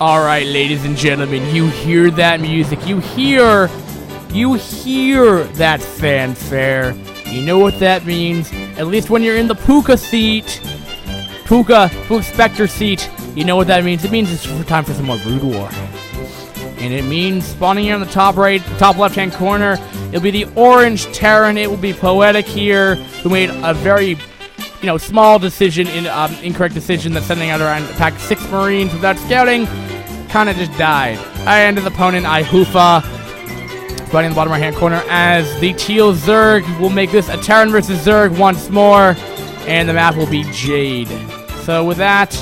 Alright, ladies and gentlemen, you hear that music. You hear that fanfare. You know what that means. At least when you're in the Puka seat. Puka Spectre seat. You know what that means. It means it's time for some more Brood War. And it means spawning here on the top right, top left-hand corner. It'll be the orange Terran. It will be Poetic here, who made a very, small decision, incorrect decision that sending out around attack 6 Marines without scouting. Kind of just died. I ended the opponent, ihufa, right in the bottom right-hand corner, as the teal Zerg will make this a Terran versus Zerg once more, and the map will be Jade. So with that,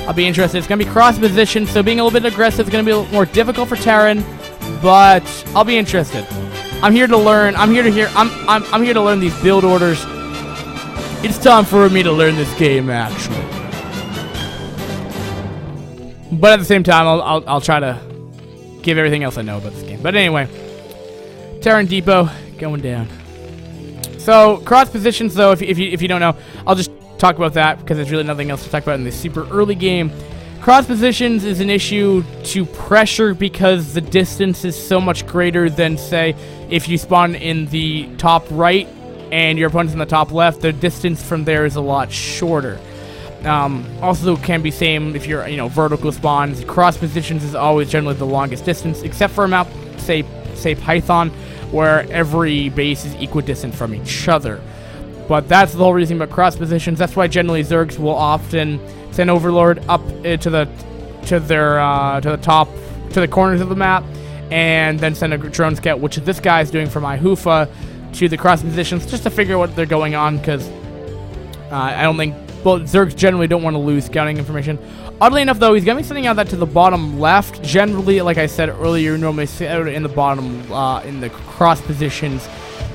I'll be interested. It's going to be cross-position, so being a little bit aggressive is going to be a little more difficult for Terran, but I'll be interested. I'm here to learn. I'm here to learn these build orders. It's time for me to learn this game, actually. But at the same time, I'll try to give everything else I know about this game. But anyway, Terran Depot going down. So cross positions, though, if you don't know, I'll just talk about that because there's really nothing else to talk about in this super early game. Cross positions is an issue to pressure because the distance is so much greater than, say, if you spawn in the top right and your opponent's in the top left. The distance from there is a lot shorter. Also can be same if you're, vertical spawns. Cross positions is always generally the longest distance, except for a map, say Python, where every base is equidistant from each other. But that's the whole reason about cross positions. That's why generally Zergs will often send Overlord up to the corners of the map, and then send a drone scout, which this guy is doing from ihufa, to the cross positions just to figure out what they're going on, because I don't think. Well, Zergs generally don't want to lose scouting information. Oddly enough, though, he's going to be sending out that to the bottom left. Generally, like I said earlier, normally set out in the bottom, in the cross positions,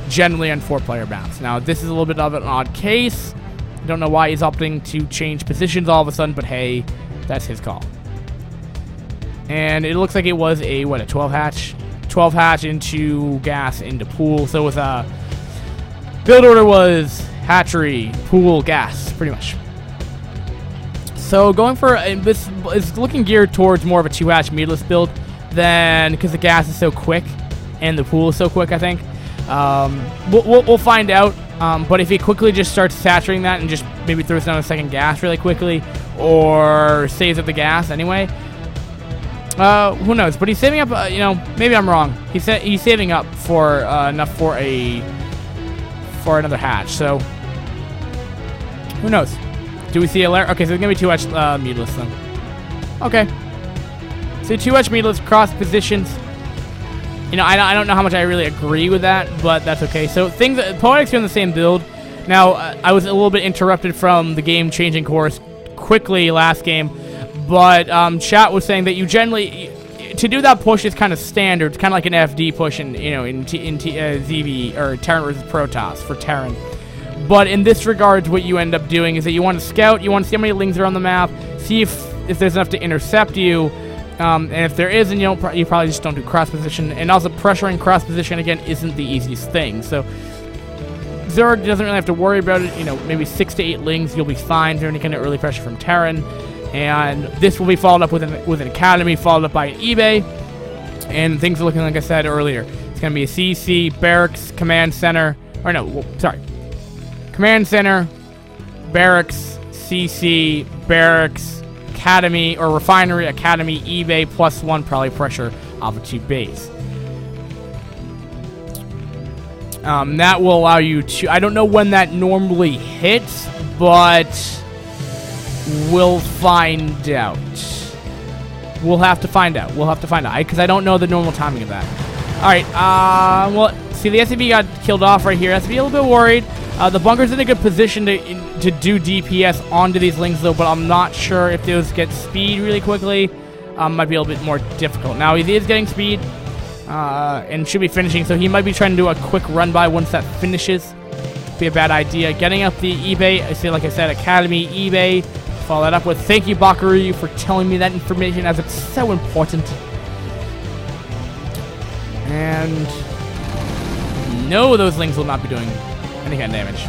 generally on 4-player maps. Now, this is a little bit of an odd case. I don't know why he's opting to change positions all of a sudden, but hey, that's his call. And it looks like it was a 12 hatch? 12 hatch into gas into pool. So with build order was hatchery, pool, gas, pretty much. So going for this is looking geared towards more of a 2-hatch meatless build than, because the gas is so quick and the pool is so quick. I think we'll find out. But if he quickly just starts saturating that and just maybe throws down a second gas really quickly, or saves up the gas anyway, who knows? But he's saving up. Maybe I'm wrong. He's saving up for enough for another hatch. So who knows? Do we see a lair? Okay, so it's gonna be 2-hatch meatless then. Okay. So 2-hatch meatless cross positions. I don't know how much I really agree with that, but that's okay. So Poetic's doing the same build. Now, I was a little bit interrupted from the game changing course quickly last game, but chat was saying that you generally, to do that push is kind of standard. It's kind of like an FD push in ZV or Terran versus Protoss for Terran. But in this regard, what you end up doing is that you want to scout, you want to see how many lings are on the map, see if there's enough to intercept you. And if there is, then you probably just don't do cross position. And also, pressuring cross position again isn't the easiest thing. So Zerg doesn't really have to worry about it. Maybe 6 to 8 lings, you'll be fine through any kind of early pressure from Terran. And this will be followed up with an academy, followed up by an eBay. And things are looking like I said earlier. It's going to be a CC, barracks, command center. Or no, sorry. Command center, barracks, CC, barracks, academy, or refinery, academy, eBay, +1 probably pressure altitude base. That will allow you to, I don't know when that normally hits, but we'll find out. We'll have to find out. Because I don't know the normal timing of that. Alright, well, see, the SCV got killed off right here. SCV a little bit worried. The bunker's in a good position to do DPS onto these lings, though, but I'm not sure if those get speed really quickly. Might be a little bit more difficult. Now, he is getting speed, and should be finishing, so he might be trying to do a quick run-by once that finishes. Be a bad idea. Getting up the eBay, like I said, Academy, eBay. Follow that up with thank you, Bakaru, for telling me that information, as it's so important. And no, those lings will not be doing any kind of damage.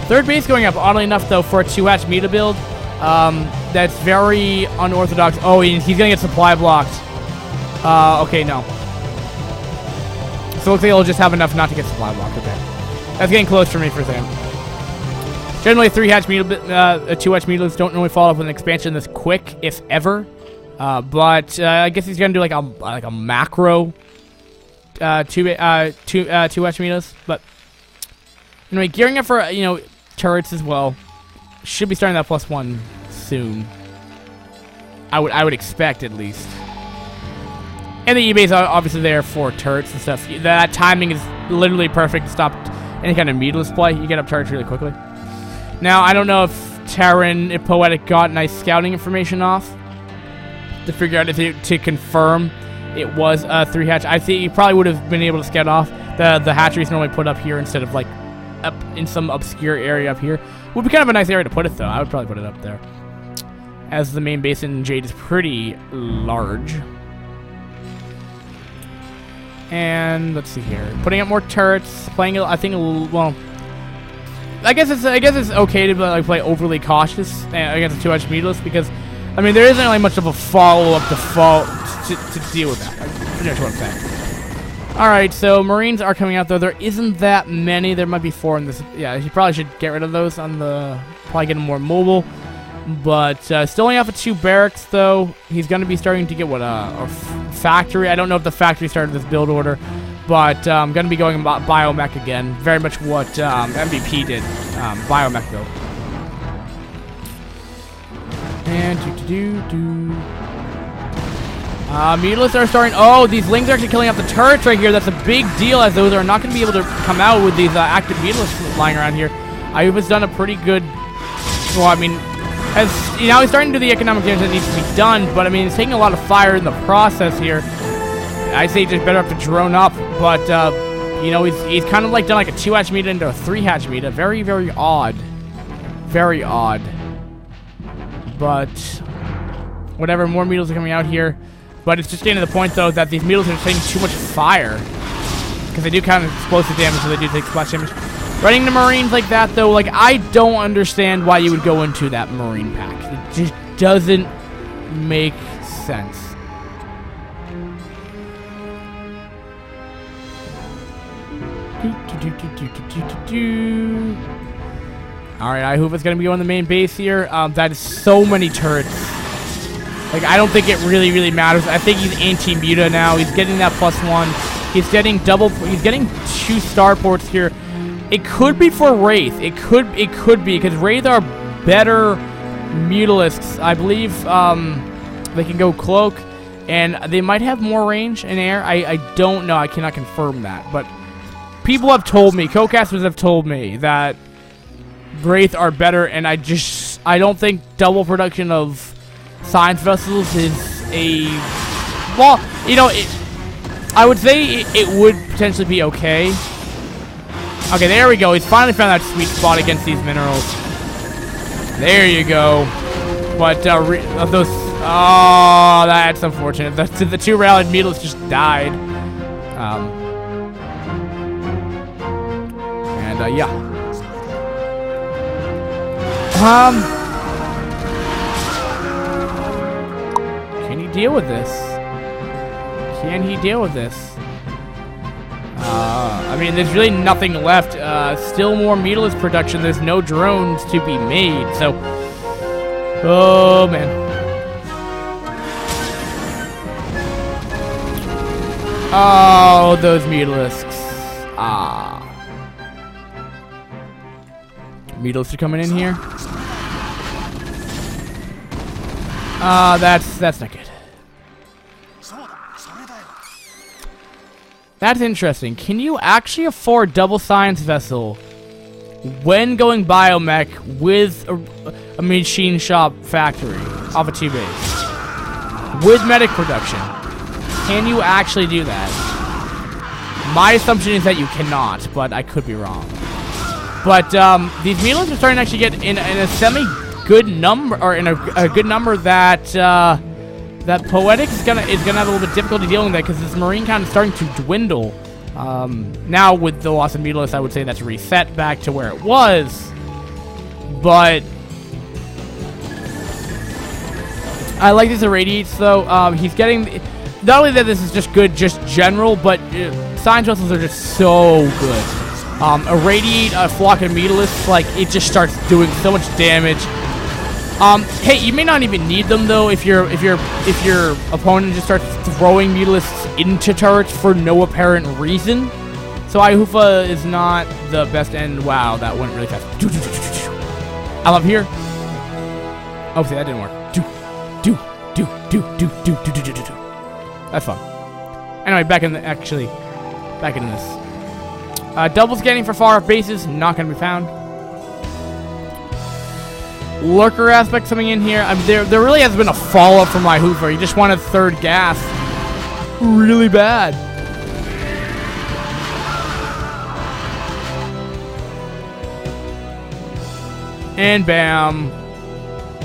Third base going up, oddly enough, though, for a 2-hatch meta build. That's very unorthodox. Oh, he's gonna get supply blocked. Okay, no. So it looks like he'll just have enough not to get supply blocked. Okay. That's getting close for me for a second. Generally, 3-hatch meter, 2-hatch meters don't normally follow up with an expansion this quick, if ever. But I guess he's gonna do like a macro 2-hatch meters. But anyway, gearing up for turrets as well. Should be starting that +1 soon. I would expect at least. And the E-base are obviously there for turrets and stuff. That timing is literally perfect to stop any kind of meterless play. You get up turrets really quickly. Now, I don't know if Poetic got nice scouting information off to figure out to confirm it was a 3-hatch. I think he probably would have been able to scout off. The hatcheries normally put up here instead of like up in some obscure area up here. Would be kind of a nice area to put it though. I would probably put it up there, as the main base in Jade is pretty large. And let's see here, putting up more turrets, playing. I think well. I guess it's okay to like play overly cautious against a 2-hatch meterless because, I mean, there isn't really much of a follow-up default to deal with that. Pretty much what I'm saying. All right, so Marines are coming out though. There isn't that many. There might be 4 in this. Yeah, he probably should get rid of those on the. Probably get them more mobile, but still only off of 2 barracks though. He's going to be starting to get what a factory. I don't know if the factory started this build order. But I'm going to be going biomech again. Very much what MVP did. Biomech build. And Mutalists are starting. Oh, these Lings are actually killing off the turrets right here. That's a big deal, as those are not going to be able to come out with these active Mutalists lying around here. ihufa's done a pretty good. Well, I mean, as he's starting to do the economic damage that needs to be done. But I mean, it's taking a lot of fire in the process here. I say just better have to drone up, but he's kind of like done like a 2-hatch meter into a 3-hatch meter. Very, very odd. Very odd. But whatever, more meters are coming out here. But it's just getting to the point though that these meters are taking too much fire, because they do kind of explosive damage, so they do take splash damage. Running the Marines like that though, like I don't understand why you would go into that Marine pack. It just doesn't make sense. Alright, ihufa's gonna be going the main base here. That is so many turrets. Like, I don't think it really matters. I think he's anti-muta now. He's getting that +1. He's getting he's getting 2 starports here. It could be for Wraith. It could be, because Wraith are better mutalisks. I believe they can go cloak, and they might have more range in air. I don't know. I cannot confirm that, but people have told me, co-casters have told me that Wraith are better, and I don't think double production of science vessels is a, well, I would say it would potentially be okay. Okay, there we go. He's finally found that sweet spot against these minerals. There you go. But those, oh, that's unfortunate. The 2 rallied needles just died. Yeah. Can he deal with this? Can he deal with this? I mean, there's really nothing left. Still more meatless production. There's no drones to be made. So, oh man. Oh, those mutalisks. Mutalisks are coming in here. That's not good. That's interesting. Can you actually afford double science vessel when going biomech with a machine shop factory off a 2 base with medic production? Can you actually do that? My assumption is that you cannot, but I could be wrong. But these mutalisks are starting to actually get in a semi-good number, or in a good number that that Poetic is gonna have a little bit difficulty dealing with that, because this Marine count is starting to dwindle. Now with the loss of mutalisks, I would say that's reset back to where it was. But I like these irradiates though. He's getting not only that this is just good, just general, but science vessels are just so good. Irradiate a flock of mutalisks, like it just starts doing so much damage. Hey, you may not even need them though if your opponent just starts throwing mutalisks into turrets for no apparent reason. So ihufa is not the best end. Wow, that went really fast. I love here. Oh, see, that didn't work. That's fun. Anyway, back into this. Double scanning for far off bases, not gonna be found. Lurker aspect coming in here. I mean, there really has been a fall off from ihufa. He just wanted third gas really bad. And bam.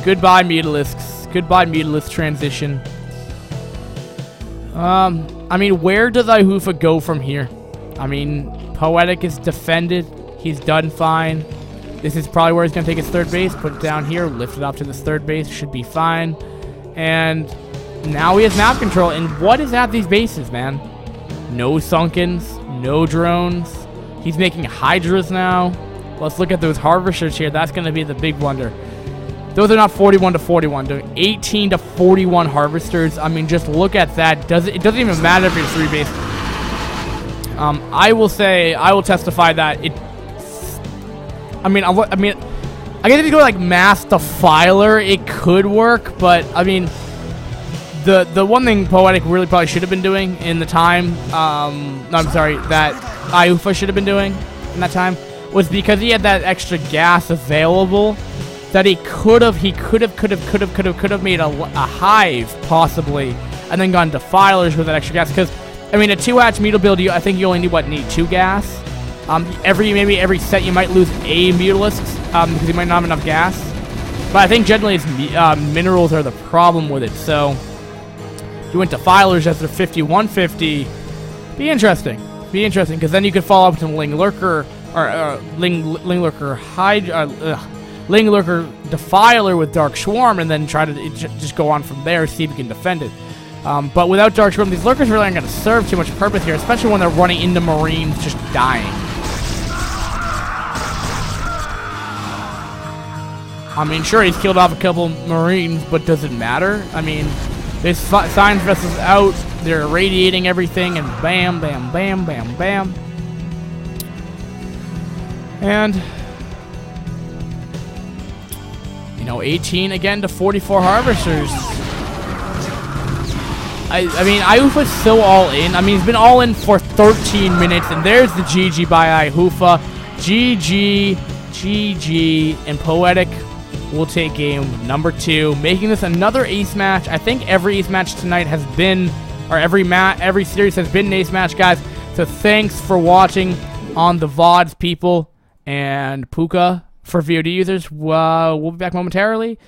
Goodbye, Mutalisks. Goodbye, Mutalisk transition. I mean, where does ihufa go from here? I mean, Poetic is defended. He's done fine. This is probably where he's going to take his third base. Put it down here. Lift it up to this third base. Should be fine. And now he has map control. And what is at these bases, man? No Sunkens. No drones. He's making Hydras now. Let's look at those Harvesters here. That's going to be the big wonder. Those are not 41 to 41. Doing 18 to 41 Harvesters. I mean, just look at that. It doesn't even matter if you're three base. I will testify that it. I guess if you go like Mass Defiler, it could work, but I mean, the one thing Poetic really probably should have been doing in the time, that ihufa should have been doing in that time, was because he had that extra gas available, that he could have made a hive possibly, and then gone Defilers with that extra gas. Because I mean, a 2-hatch Mutal build, I think you only need 2 gas. Maybe every set you might lose a Mutalisk because you might not have enough gas. But I think generally it's minerals are the problem with it. So if you went Defilers after 5150, be interesting because then you could follow up to Ling Lurker or Ling Lurker Ling Lurker Defiler with Dark Swarm, and then try to just go on from there, see if you can defend it. But without Dark Swarm, these Lurkers really aren't going to serve too much purpose here, especially when they're running into Marines just dying. I mean, sure, he's killed off a couple Marines, but does it matter? I mean, this Science Vessel's out, they're irradiating everything, and bam, bam, bam, bam, bam. And, 18 again to 44 Harvesters. I mean, ihufa's so all in. I mean, he's been all in for 13 minutes, and there's the GG by ihufa. GG, and Poetic will take game number 2, making this another ace match. I think every ace match tonight has been, or every series has been an ace match, guys. So thanks for watching on the VODs, people, and Puka for VOD users. We'll be back momentarily.